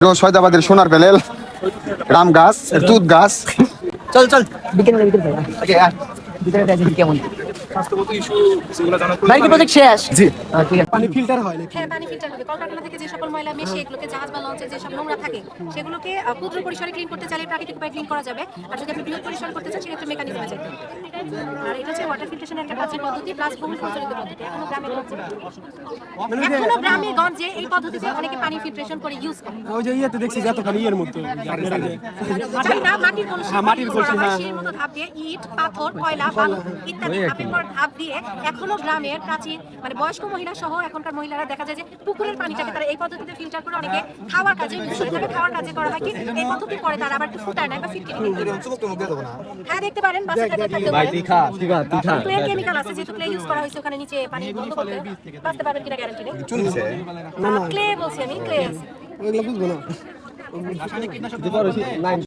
সৈয়দাবাদের সোনার বেলেল রাম গাছ তুত গাছ। চল চল বিকেলে ভিতরে দেখি কেমন ভাই কি প্রজেক্ট শেষ। জি ঠিক আছে। পানি ফিল্টার হয় নাকি? হ্যাঁ, পানি ফিল্টার হবে। কলকারখানা থেকে যে সকল ময়লা মিশে এগুলোকে জাহাজ বা লঞ্চে যে সব নোংরা থাকে সেগুলোকে ক্ষুদ্র পরিসরে ক্লিন করতে চাইলে প্রাকৃতিক উপায়ে ক্লিন করা যাবে। আর যদি আপনি বৃহৎ পরিসরে করতে চান সেক্ষেত্রে মেকানিজমে যেতে হবে। আর এটা হচ্ছে ওয়াটার ফিল্ট্রেশনের একটা প্রাচীন পদ্ধতি প্লাস বহুল প্রচলিত পদ্ধতি। এখনো গ্রামে গঞ্জে এই পদ্ধতিতে অনেকে পানি ফিল্ট্রেশন করে ইউজ করে। ওই যে ইয়েতে দেখছি যতখানি ইয়ের মতো আপনারা যে জানি না মাটির কলসি হ্যাঁ, মাটির কলসি, হ্যাঁ। সেই মতো ধাপ দিয়ে ইট পাথর কয়লা বালু ইত্যাদি ধাপের পর ধাপ দিয়ে এখনো গ্রামের প্রাচীন মানে বয়স্ক মহিলা সহ এখনকার মহিলারা দেখা যায় যে পুকুরের পানিটাকে তারা এই পদ্ধতিতে ফিল্টার করে অনেকে খাওয়ার কাজে ইউজ করে থাকে। খাওয়ার কাজে করা হয় কি এই পদ্ধতির পরে তারা আবার একটু ফুটায় নেয় বা ফিটকে হ্যাঁ দেখতে পারেন বাসে থাকতে পারেন ক্লে কেমিক্যাল আছে যেহেতু ক্লে ইউজ করা হয়েছে ওখানে নিচে পানি বন্ধ করতে বাঁচতে পারবেন কিনা গ্যারান্টি নেই। ক্লে বলছি আমি ক্লে আছে ওইগুলো বুঝবো না।